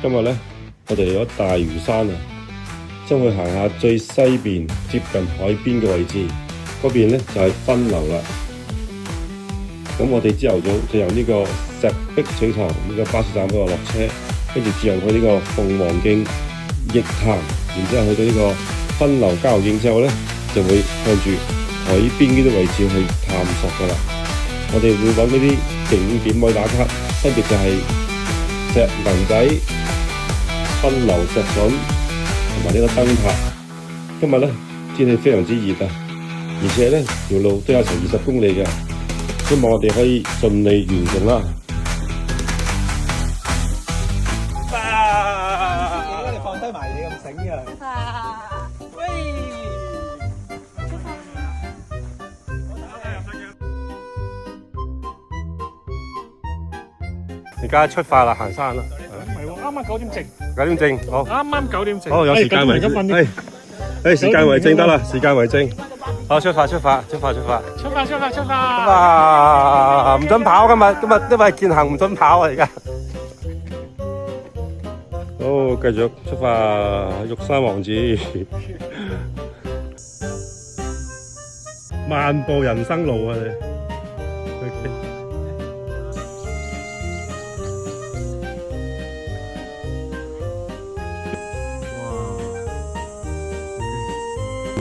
今日咧，我哋嚟咗大嶼山啊，將會行下最西邊接近海邊嘅位置，嗰邊咧就係分流啦。咁我哋朝頭早就由呢個石壁水塘呢個巴士站嗰度落車，跟住轉入去呢個鳳凰徑驛潭，然之後去到呢個分流郊遊徑之後咧，就會向住海邊呢啲位置去探索噶啦。我哋會揾呢啲景點去打卡，分別就係石紋仔、分流石筍同埋呢個燈塔。今日咧天氣非常之熱啊，而且咧條路都有成20公里嘅，希望我哋可以順利完成啦。你放低埋你咁醒嘅。喂！而家出發啦，行山啦。唔係喎，啱啱9點正。9點正，好。啱啱9點正。好，有時間為證。時間為證得啦，時間為證。好，出發。哇！唔准跑，今日因為健行唔准跑啊，而家。好，繼續出發，玉山王子。漫步人生路啊，你。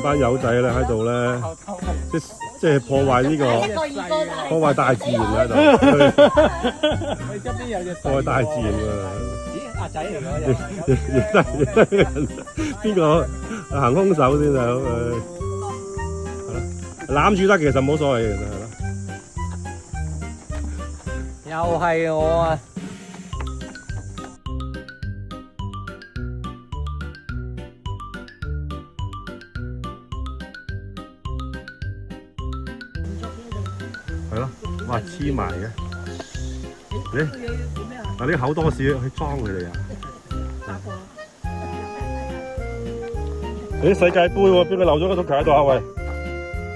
班友仔咧喺度咧，即係破壞呢個破壞大自然喺度，破壞大自然啊！咦，阿仔嚟㗎？認得邊個行兇手先啊？攬住得其實冇所謂嘅，其實係咯。又係我啊！係咯，哇黐埋嘅，嗱啲口多士去裝佢哋啊！啲世界盃喎，邊個漏咗個足球喺度啊？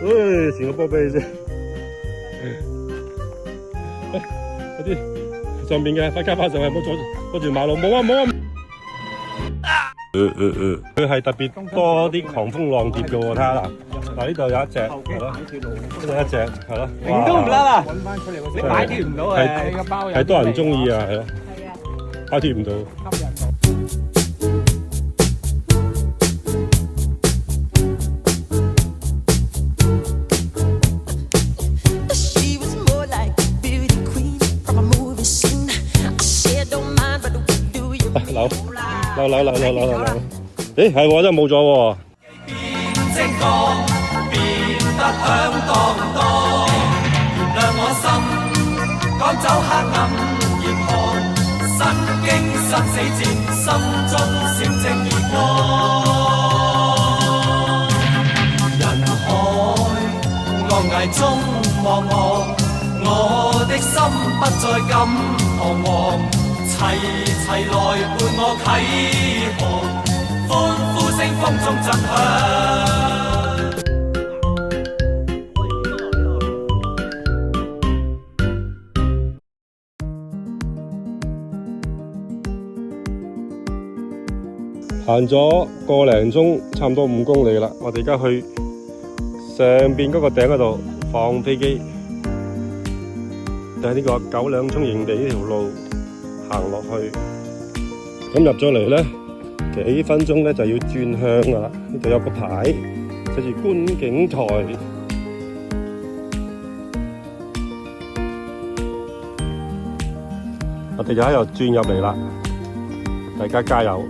喂，前個波俾你先。嗰啲上面嘅快加翻上去，唔好阻住馬路，冇啊！佢係特別多啲狂蜂浪蝶嘅喎，睇下嗱呢度有一隻，係咯，呢度一隻，係咯，影都唔得啊！揾翻出嚟，你擺脫唔到啊！係多人中意啊，係咯，擺脫唔到。扭，咦係喎，真係冇咗喎。變得響當當，原諒我心，趕走黑暗嚴寒，身經生死戰，心中閃正義光。人海惡崖中茫茫，我的心不再咁彷徨，齊齊來伴我啟航，歡呼聲風中震響。行咗個零鐘，差唔多5公里啦。我哋而家去上邊嗰個頂嗰度放飛機，就係呢個九兩涌營地呢條路行落去。咁入咗嚟咧，幾分鐘咧就要轉向噶啦。呢度有個牌寫住觀景台。我哋就喺度轉入嚟啦，大家加油！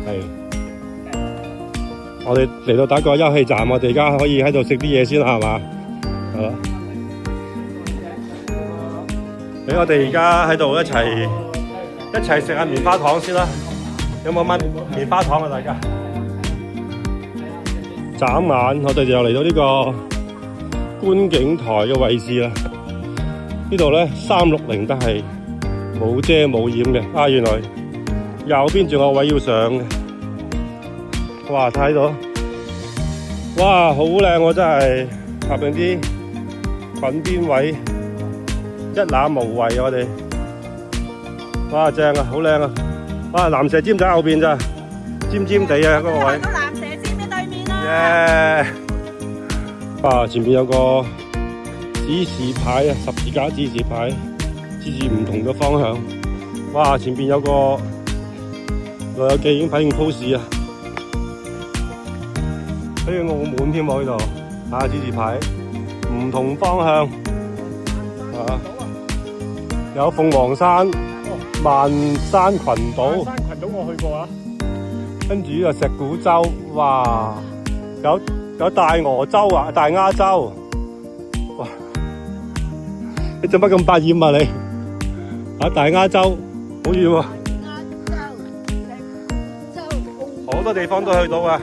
係，我哋嚟到打個休憩站，我哋而家可以喺度食啲嘢先啦，係嘛？係咯。俾我哋而家喺度一齊食下棉花糖先啦。有冇蚊棉花糖啊？大家？眨眼，我哋就嚟到呢個觀景台嘅位置啦。呢度咧360都係冇遮冇掩嘅。啊，原來右邊仲有位要上嘅。哇，睇到，哇，好靚喎！真係下邊啲裙邊位一覽無遺，我哋哇，正啊，好靚啊！哇，蚺蛇尖仔後邊咋，尖尖地啊嗰個位。到蚺蛇尖嘅對面啦。耶！哇，前邊有個指示牌啊，十字架指示牌，指住唔同嘅方向。哇，前邊有個老友記已經拍緊 pose 啊，好似澳門添喎呢度，啊指示牌，唔同方向，啊，有鳳凰山、萬山群島，山群島我去過啊。跟住呢個石鼓洲，哇，有大鵝洲啊，大鴉洲，哇！你做乜咁百厭啊你？啊，大鴉洲好遠喎，好多地方都去到啊！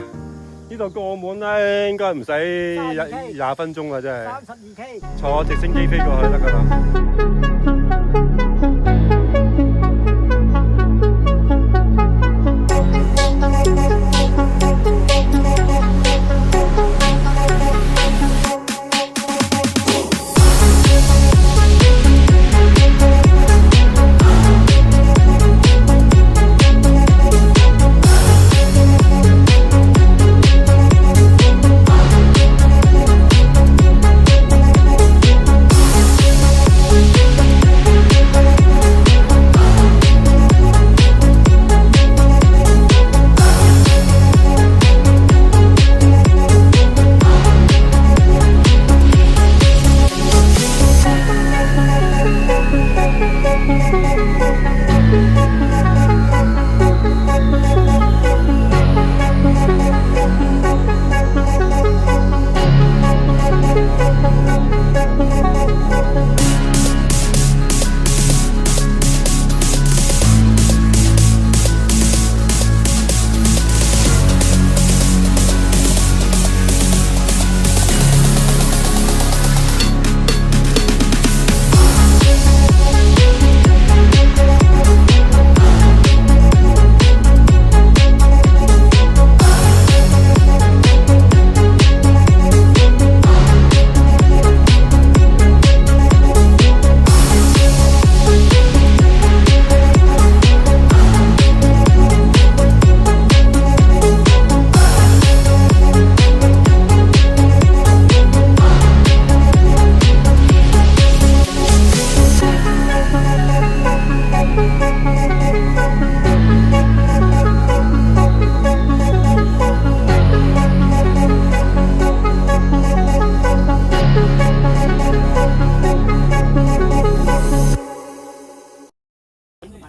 呢度過澳門咧，應該唔使20分鐘啊，真係。32K。坐直升機飛過去得㗎啦。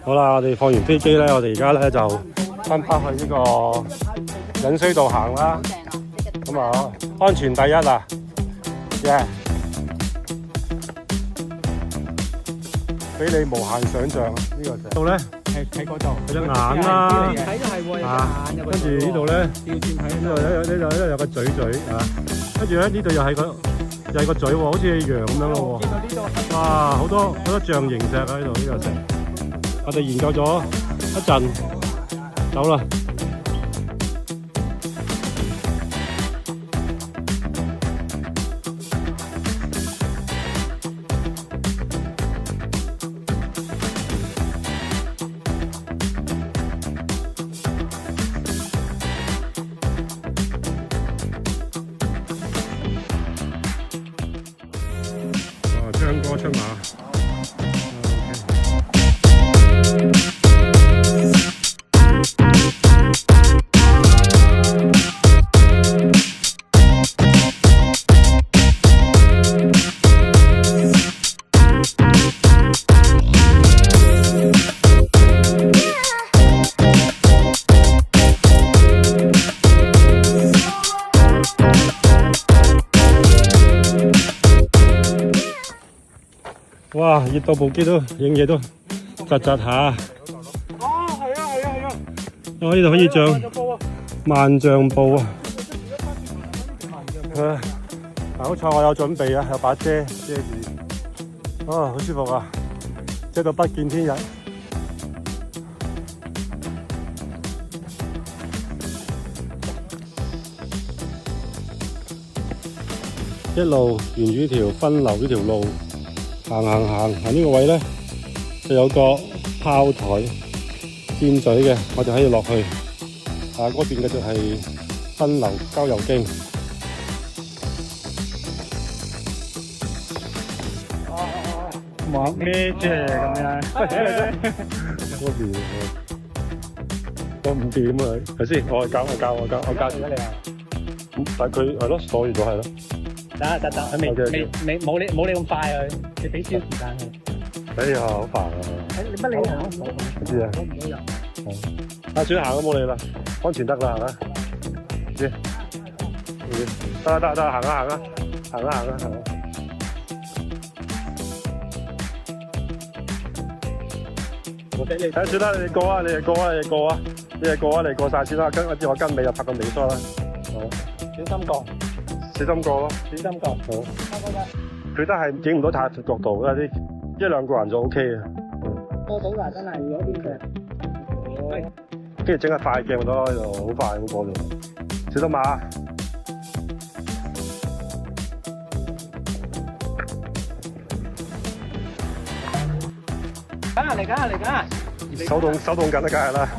好啦，我哋放完飛機咧，我哋而家咧就翻返去呢個引水道行啦。咁啊，安全第一啊！耶！俾你無限想像啊！呢個度咧喺嗰度。有隻眼啦，睇都係喎，有啊，隻眼，有個跟住呢度咧，調轉睇呢度有個嘴啊，跟住咧呢度又係個嘴喎，好似羊咁樣咯喎。見到呢度。哇！好多象形石喺度，呢個石。我哋研究咗一陣，走啦。張哥出馬。哇！熱到部機都影嘢都窒窒下。哦，係啊！我呢度可以像萬丈布啊！好彩我有準備啊，有把遮遮住。好舒服啊！遮到不見天日。一路沿住呢條分流呢條路行呢個位咧，就有個炮台箭嘴嘅，我哋可以落去。嗰邊嘅就係分流郊遊徑。望咩啫咁樣？嗰邊我唔掂啊，係先？我教住你啊！但佢係咯，鎖住咗係咯。得，佢未冇你咁快佢，你俾少時間佢。哎呀，好煩啊！你乜你行？唔知啊。我唔好入。阿選行都冇理啦，安全得啦，係咪？知。得，行啊！睇算啦，你哋過啊！你過晒先啦，跟住我跟尾就拍個尾梳啦。小心過咯。小心過。好。佢都係影唔到太闊角度，有啲一兩個人就 OK 嘅。多到啦，真係嗰邊嘅。跟住整個快鏡咪得咯，就好快咁過咗。小心馬。嚟緊！手動緊啦，梗係啦。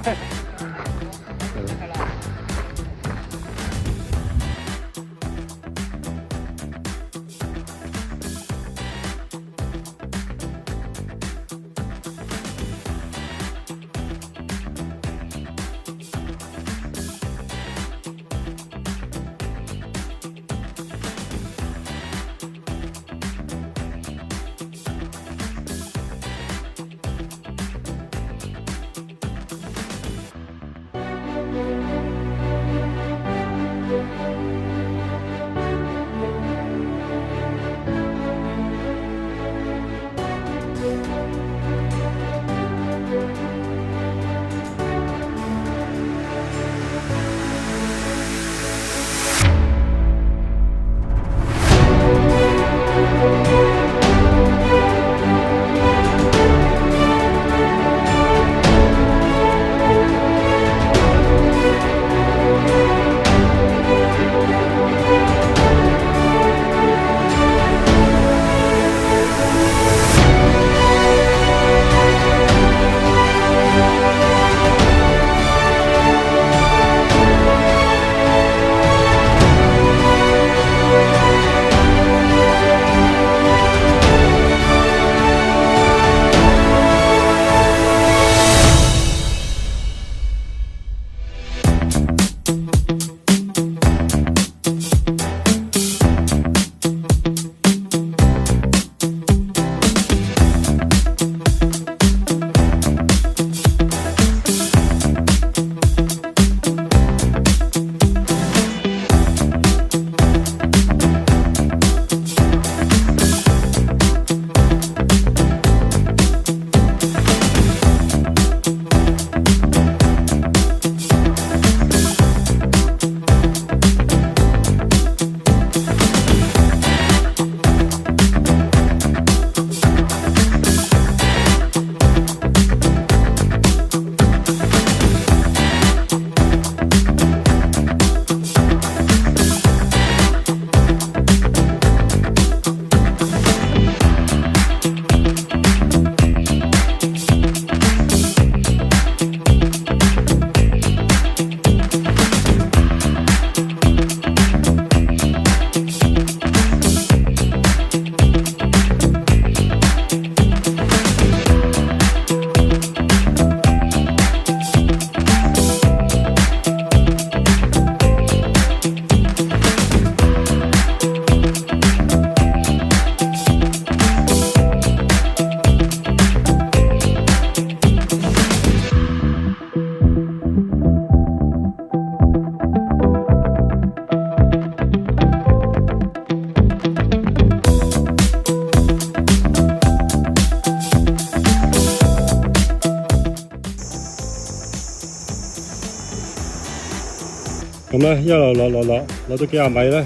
咁咧一路落到幾廿米咧，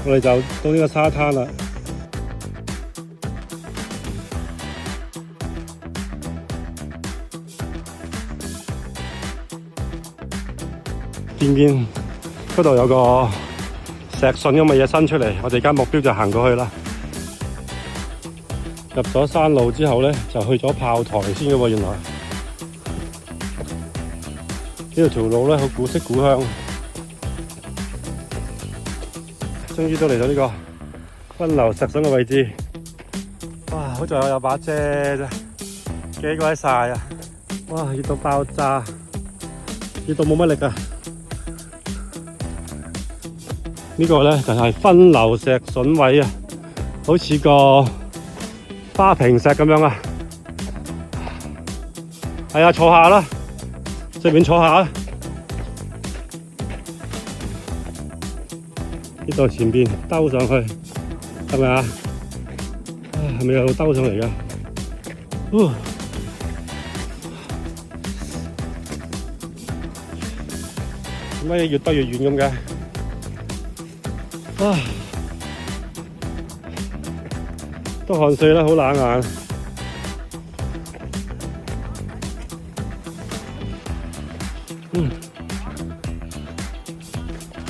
我哋就到呢個沙灘啦。見唔見嗰度有個石筍咁嘅嘢伸出嚟？我哋而家目標就行過去啦。入咗山路之後咧，就去咗炮台先嘅喎。原來呢條路咧好古色古香，終於都嚟到呢個分流石筍嘅位置。哇！好在我有把遮啫，幾鬼曬啊！哇！熱到爆炸，熱到冇乜力啊！呢個咧就係分流石筍位啊，好似個花瓶石咁樣啊！係啊，坐下啦，隨便坐下啦。呢度前邊兜上去，係咪啊？係咪有兜上嚟㗎？點解越兜越遠咁嘅？都汗水啦，好冷眼。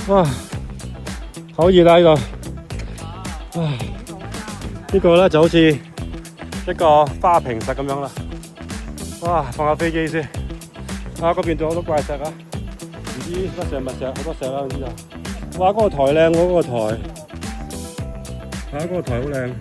哇，好熱啊！呢個，呢個咧就好似一個花瓶石咁樣啦。哇，放下飛機先。嗰邊仲有好多怪石啊！唔知乜石乜石，好多石啦，唔知啊。哇，嗰個台靚喎，嗰個台。嗰個台好靚。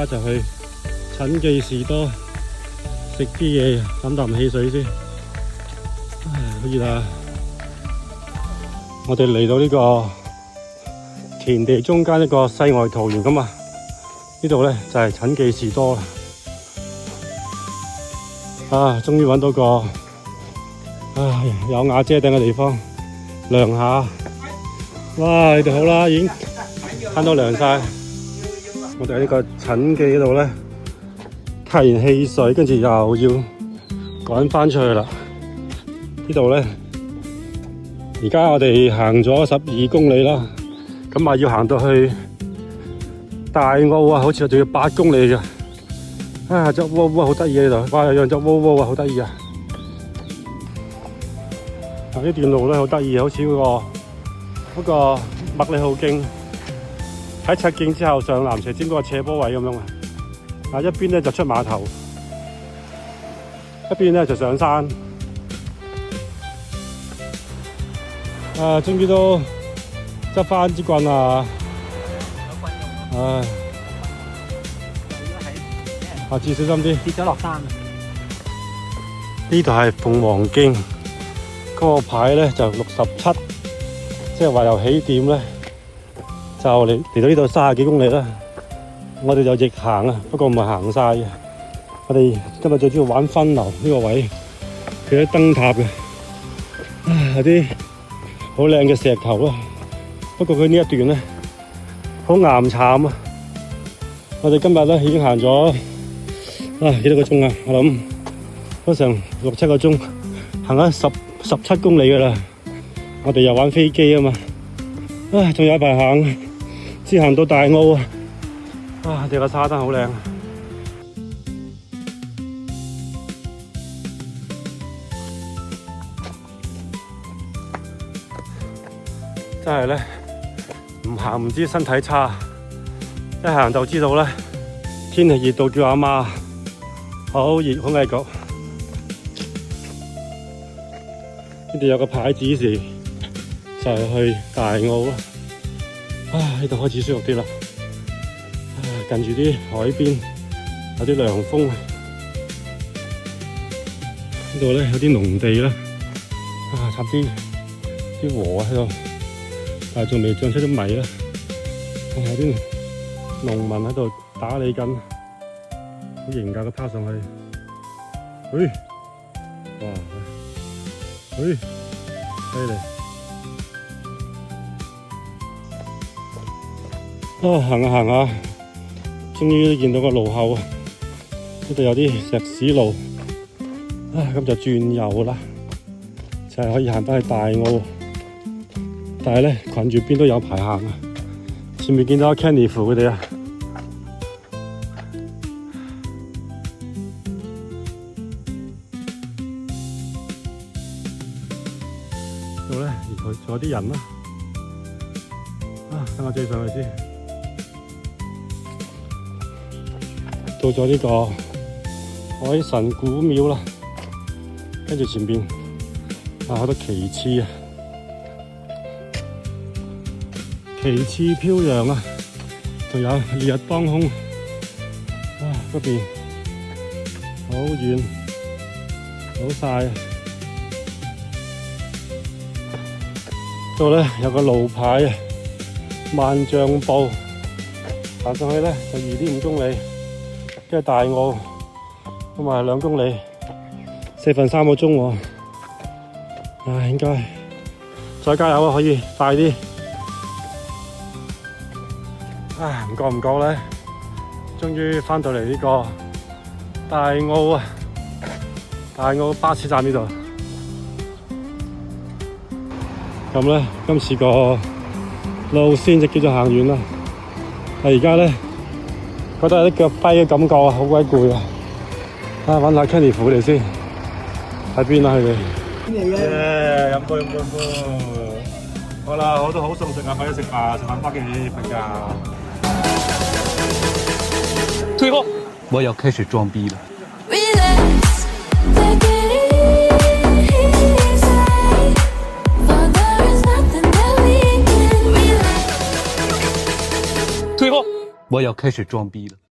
就去陳記士多食啲嘢，飲啖汽水先。唉，好熱啊！我哋嚟到呢個田地中間一個世外桃源咁啊！呢度咧就係陳記士多啦。啊，終於揾到個有瓦遮頂嘅地方涼下。哇！你哋好啦，已經攤到涼晒。我哋喺呢個陳記嗰度咧，睇完汽水，跟住又要趕翻出去啦。呢度咧，而家我哋行咗12公里啦，咁啊要行到去大澳啊，好似仲要8公里嘅。啊，隻窩窩好得意喺度，哇！有隻窩窩啊，好得意啊！啊，呢段路咧好得意，好似嗰個麥理浩徑喺赤徑之後上南斜尖嗰個斜坡位咁樣啊！啊，一邊咧就出碼頭，一邊咧就上山。啊，終於都執翻支棍啊！唉，下次小心啲，跌咗落山。呢度係鳳凰徑，嗰個牌咧就67，即係話由起點咧就嚟到呢度30幾公里啦。我哋就逆行啊，不過唔係行晒嘅。我哋今日最主要玩分流呢個位，佢有啲燈塔嘅，有啲好靚嘅石頭啦。不過佢呢一段咧好岩慘啊！我哋今日咧已經行咗幾多個鐘啊？我諗都成6、7個鐘，行咗17公里噶啦。我哋又玩飛機啊嘛，仲有一排行，先行到大澳啊！啊，呢個沙灘好靚啊！真係咧，唔行唔知身體差，一行就知道咧，天氣熱到叫阿媽，好熱空氣局。呢度有個牌指示，就係去大澳啦。呢度開始舒服啲啦。近住啲海邊，有啲涼風。呢度咧有啲農地啦，插啲禾喺度，但係仲未長出啲米啦。有啲農民喺度打理緊，好型㗎，佢趴上去，哇，犀利！行下行下，終於見到個路口啊！呢度有啲石屎路，咁就轉右啦，就係可以行返去大澳。但係咧，近住邊都有排行啊！前面見到 Candy 夫佢哋啊，度咧仲有啲人啦。等我追上去先。到咗呢個海神古廟啦，跟住前邊好多旗幟啊，旗幟飄揚啊，仲有烈日當空，嗰邊好遠好曬啊！度咧有個路牌啊，萬丈步行上去咧就2.5公里。即係大澳，咁啊2公里，3/4個鐘喎。應該再加油啊，可以快啲。唔覺唔覺咧，終於返到嚟呢個大澳啊！大澳巴士站呢度。咁咧，今次個路線就叫做行完啦。但而家咧，覺得有啲腳跛嘅感覺啊，好鬼攰啊！揾下 Candy 夫佢哋先，喺邊啊佢哋？飲杯。好啦，好多好餸食啊，快啲食飯，食飯返屋企瞓覺。退後，我要開始裝逼了。退後，我要開始裝逼了。